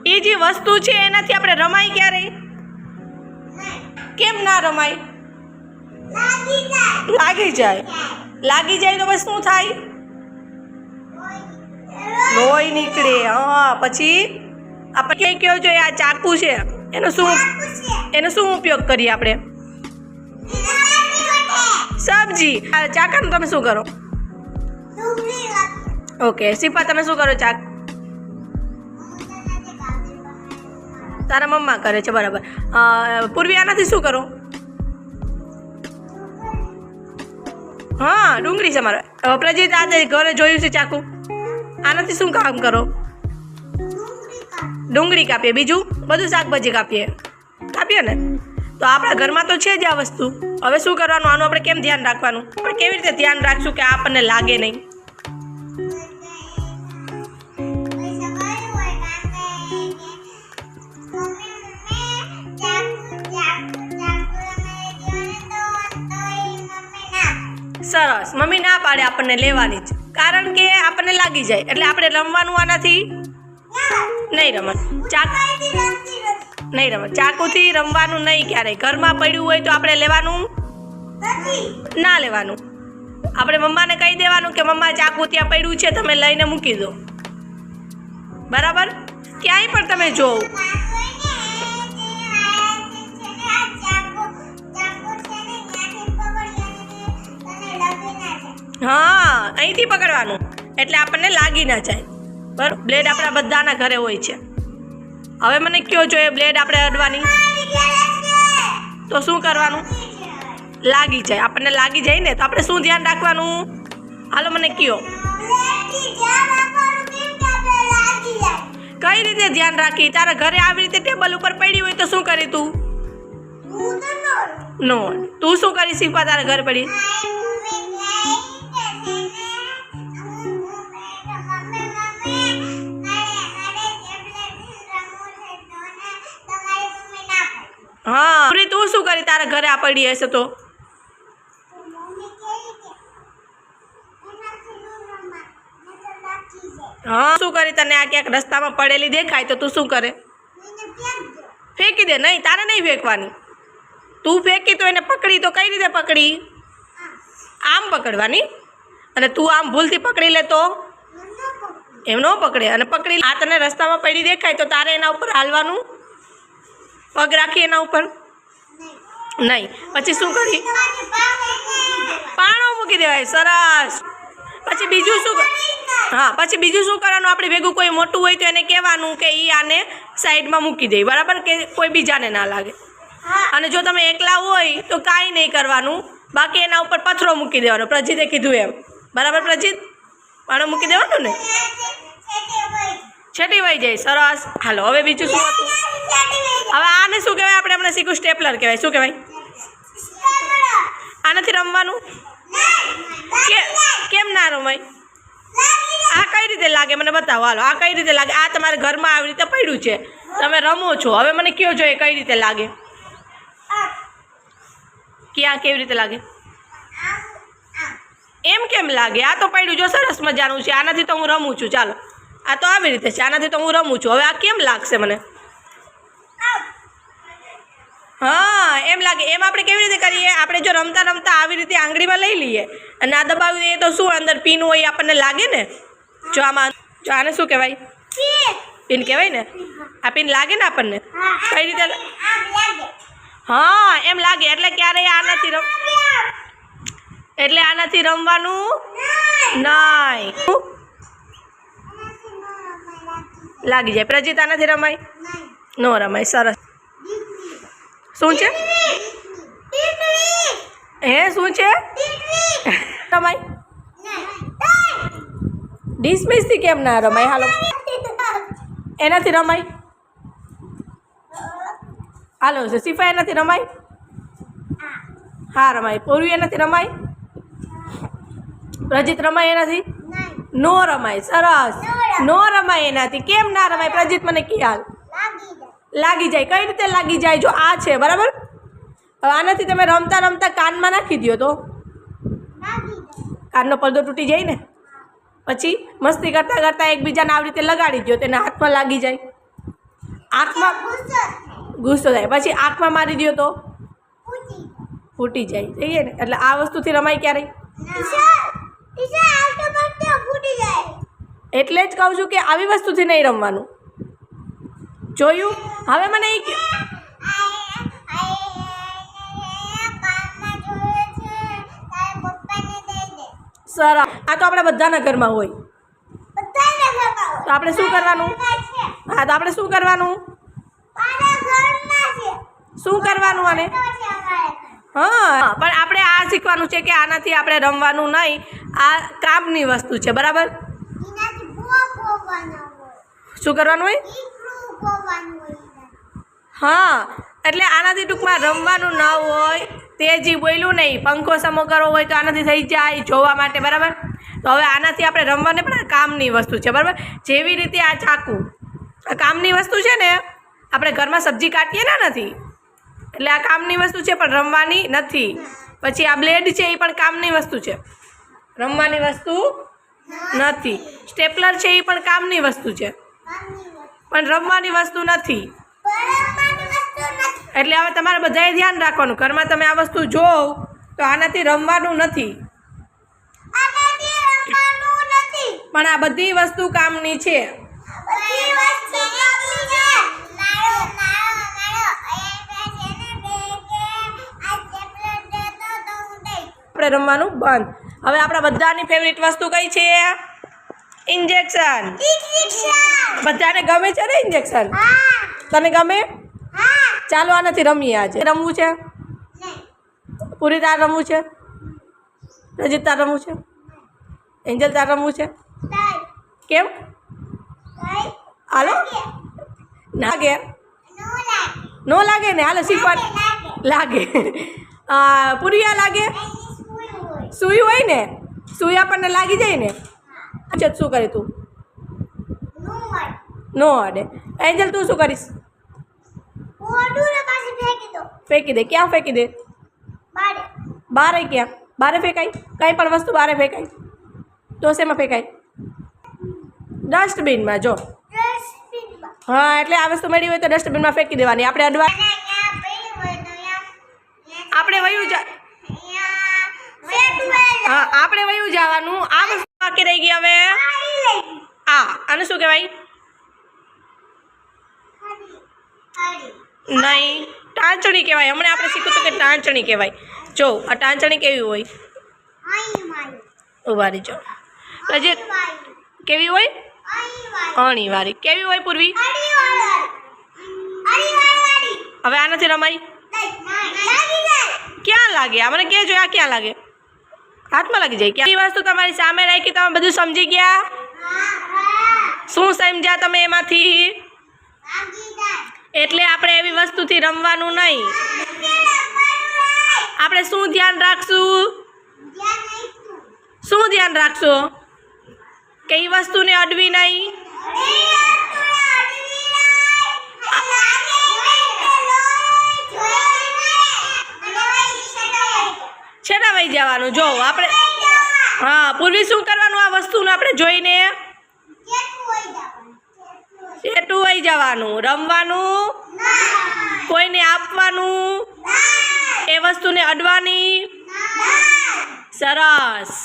એ જે વસ્તુ છે એનાથી આપણે રમાય ક્યારે? કેમ ના રમાય? લાગી જાય. લાગી જાય તો બસ શું થાય? લોહી નીકળે. હા, પછી આપણે કયો જોઈએ આ ચાકુ છે એનો શું ઉપયોગ કરીએ આપણે? સબ્જી. ચાકાનું તમે શું કરો? ઓકે, શિફા તમે શું કરો? તારા મમ્મા કરે છે, બરાબર. પૂર્વી આનાથી શું કરો? હા, ડુંગળી છે મારે. પ્રજીત આજે ઘરે જોયું છે ચાકુ. આનાથી શું કામ કરો? ડુંગળી કાપીએ. બીજું બધું શાકભાજી કાપીએ ને? તો આપણા ઘરમાં તો છે જ આ વસ્તુ. હવે શું કરવાનું? આનું આપણે કેમ ધ્યાન રાખવાનું? આપણે કેવી રીતે ધ્યાન રાખશું કે આપણને લાગે નહીં? સરસ. મમ્મી ના પાડે આપણને લેવાની જ, કારણ કે આપણને લાગી જાય. એટલે આપણે રમવાનું આનાથી નહીં રમત. ચાકુથી રમવાનું નહીં ક્યારેય. ઘરમાં પડ્યું હોય તો આપણે લેવાનું ના લેવાનું. આપણે મમ્માને કહી દેવાનું કે મમ્મા ચાકુ ત્યાં પડ્યું છે, તમે લઈને મૂકી દો. બરાબર? ક્યાંય પણ તમે જોવો. હા, અહીંથી પકડવાનું એટલે આપણને લાગી ના જાય. બરાબર? બ્લેડ આપણા બધાના ઘરે હોય છે. હવે મને કયો જોઈએ બ્લેડ આપણે અડવાની તો શું કરવાનું? લાગી જાય. આપણને લાગી જાય ને તો આપણે શું ધ્યાન રાખવાનું? હાલો મને કયો. કઈ રીતે ધ્યાન રાખી? તારા ઘરે આવી રીતે ટેબલ ઉપર પડી હોય તો શું કરી તું? નો. તું શું કરી શીખવા તારા ઘરે પડી? હા, તું શું કરી તારા ઘરે આ પડી હશે તો? હા, શું કરી? તને આ ક્યાંક રસ્તામાં પડેલી દેખાય તો તું શું કરે? ફેંકી દે. નહીં, તારે નહીં ફેંકવાની. તું ફેંકી તો એને પકડી તો કઈ રીતે પકડી? આમ પકડવાની. અને તું આમ ભૂલથી પકડી લે તો એમ ન પકડે. અને પકડી આ તને રસ્તામાં પડી દેખાય તો તારે એના ઉપર હાલવાનું, પગ રાખી એના ઉપર નહીં. પછી શું કરી? પાણો મૂકી દેવાય. સરસ. પછી બીજું શું? હા, પછી બીજું શું કરવાનું? આપણે ભેગું કોઈ મોટું હોય તો એને કહેવાનું કે એ આને સાઈડમાં મૂકી દે. બરાબર? કે કોઈ બીજાને ના લાગે. અને જો તમે એકલા હોય તો કાંઈ નહીં કરવાનું, બાકી એના ઉપર પથ્થરો મૂકી દેવાનો. પ્રજીતે કીધું એમ. બરાબર પ્રજીત? પાણો મૂકી દેવાનું ને, છેટી વહી જાય. સરસ. હાલો, હવે બીજું શું હતું? હવે આને શું કહેવાય? આપણે હમણાં શીખું સ્ટેપલર કહેવાય. શું કહેવાય? આનાથી રમવાનું કેમ ના રમાય? આ કઈ રીતે લાગે મને બતાવો. હાલો, આ કઈ રીતે લાગે? આ તમારા ઘરમાં આવી રીતે પડ્યું છે, તમે રમો છો. હવે મને કયો જોઈએ કઈ રીતે લાગે? ક્યાં કેવી રીતે લાગે? એમ કેમ લાગે? આ તો પડ્યું જો સરસ મજાનું છે, આનાથી તો હું રમું છું. ચાલો, આ તો આવી રીતે છે, આનાથી તો હું રમું છું. હવે આ કેમ લાગશે મને? હા, એમ લાગે. એમ આપણે કેવી રીતે કરીએ? આપણે જો રમતા રમતા આવી રીતે આંગળીમાં લઈ લઈએ અને આ દબાવી દઈએ તો શું અંદર પીન હોય આપણને લાગે ને? જો આમાં, જો આને શું કહેવાય? પિન કહેવાય ને. આ પિન લાગે ને આપણને? કઈ રીતે? હા, એમ લાગે. એટલે ક્યારેય આનાથી રમવાનું નહીં. લાગી જાય. પ્રજીત આનાથી રમાય? નો રમાય. સરસ. શું છે? શું છે? રમાય? ડિસમિસથી કેમ ના રમાય? હાલો, એનાથી રમાય. હાલો શિફા, એનાથી રમાય? હા રમાય. પૂર્વી એનાથી રમાય? પ્રજીત રમાય એનાથી? નો રમાય. સરસ. નો રમાય એનાથી. કેમ ના રમાય પ્રજીત? મને ખ્યાલ લાગી જાય. કઈ રીતે લાગી જાય? જો આ છે, બરાબર? હવે આનાથી તમે રમતા રમતા કાનમાં નાખી દો તો કાનનો પડદો તૂટી જાય ને. પછી મસ્તી કરતાં કરતાં એકબીજાને આવી રીતે લગાડી દો, તેને હાથમાં લાગી જાય. આંખમાં ગુસ્સો થાય, પછી આંખમાં મારી દો તો ફૂટી જાય. જોઈએ ને, એટલે આ વસ્તુથી રમાય ક્યારે? એટલે જ કહું છું કે આવી વસ્તુથી નહીં રમવાનું. જોયું? હવે મને એ સરસ, આ તો આપણા બધાના ઘરમાં હોય. તો આપણે શું કરવાનું? હા, તો આપણે શું કરવાનું? શું કરવાનું આને? હા, પણ આપણે આ શીખવાનું છે કે આનાથી આપણે રમવાનું નહીં. આ કામની વસ્તુ છે, બરાબર? શું કરવાનું હોય? હા, એટલે આનાથી ટૂંકમાં રમવાનું ન હોય. તે જે બોલ્યું નહીં, પંખો સમો કરવો હોય તો આનાથી થઈ જાય જોવા માટે, બરાબર? તો હવે આનાથી આપણે રમવાને પણ આ કામની વસ્તુ છે, બરાબર? જેવી રીતે આ ચાકુ આ કામની વસ્તુ છે ને, આપણે ઘરમાં સબ્જી કાઢીએ ને નથી, એટલે આ કામની વસ્તુ છે પણ રમવાની નથી. પછી આ બ્લેડ છે એ પણ કામની વસ્તુ છે, રમવાની વસ્તુ નથી. સ્ટેપલર છે એ પણ કામની વસ્તુ છે પણ રમવાની વસ્તુ નથી. એટલે હવે તમારે બધાએ ધ્યાન રાખવાનું, ઘરમાં તમે આ વસ્તુ જોવો તો આનાથી રમવાનું નથી, પણ આ બધી વસ્તુ કામની છે. આપણે રમવાનું બંધ. હવે આપણા બધાની ફેવરિટ વસ્તુ કઈ છે? ઇન્જેક્શન. બધાને ગમે છે ને ઇન્જેક્શન? તને ગમે? ચાલો આનાથી રમીએ. આજે રમવું છે? પૂરી તાર રમવું છે? રજીત તાર રમવું છે? એન્જલ તાર રમવું છે? કેમ? હાલો, લાગે? નો લાગે ને? હાલો શીખવા લાગે. પૂરિયા લાગે? સુઈ હોય ને, સુઈ આપણને લાગી જાય ને. શું કરે તું? નો અડે. એન્જલ તું શું કરીશ? ફેંકી દે. ક્યાં ફેંકી દે? બારે. ક્યાં બારે ફેંકાય? કંઈ પણ વસ્તુ બારે ફેંકાય તો શેમાં ફેંકાય? ડસ્ટબિનમાં. જો હા, એટલે આ વસ્તુ મળી હોય તો ડસ્ટબિનમાં ફેંકી દેવાની. આપણે અડવા આપણે વયું હા, આપણે વયું જવાનું. આ વસ્તુ બાકી રહી ગઈ. હવે આને શું કહેવાય? નહીં, ટાંચણી કહેવાય. હમણાં આપણે શીખ્યું હતું કે ટાંચણી કહેવાય. જો આ ટાંચણી કેવી હોય? ઉભારી. જો રજીત કેવી હોય? અણીવાળી. કેવી હોય પૂર્વી? હવે આનાથી રમાય? ક્યાં લાગે? આ મને કહેજો, આ ક્યાં લાગે? હાથમાં લાગી જાય. ક્યાં? વસ્તુ તમારી સામે રાખી, તમે બધું સમજી ગયા? શું સમજ્યા તમે એમાંથી? એટલે આપણે એવી વસ્તુથી રમવાનું નહીં. આપણે શું ધ્યાન રાખશું? શું ધ્યાન રાખશો? કે એ વસ્તુને અડવી નહીં. છેડા વહી જવાનું. જો આપણે હા, પૂર્વી શું કરવાનું? આ વસ્તુને આપણે જોઈને ચેટું વહી જવાનું. રમવાનું, કોઈને આપવાનું, એ વસ્તુને અડવાની. સરસ.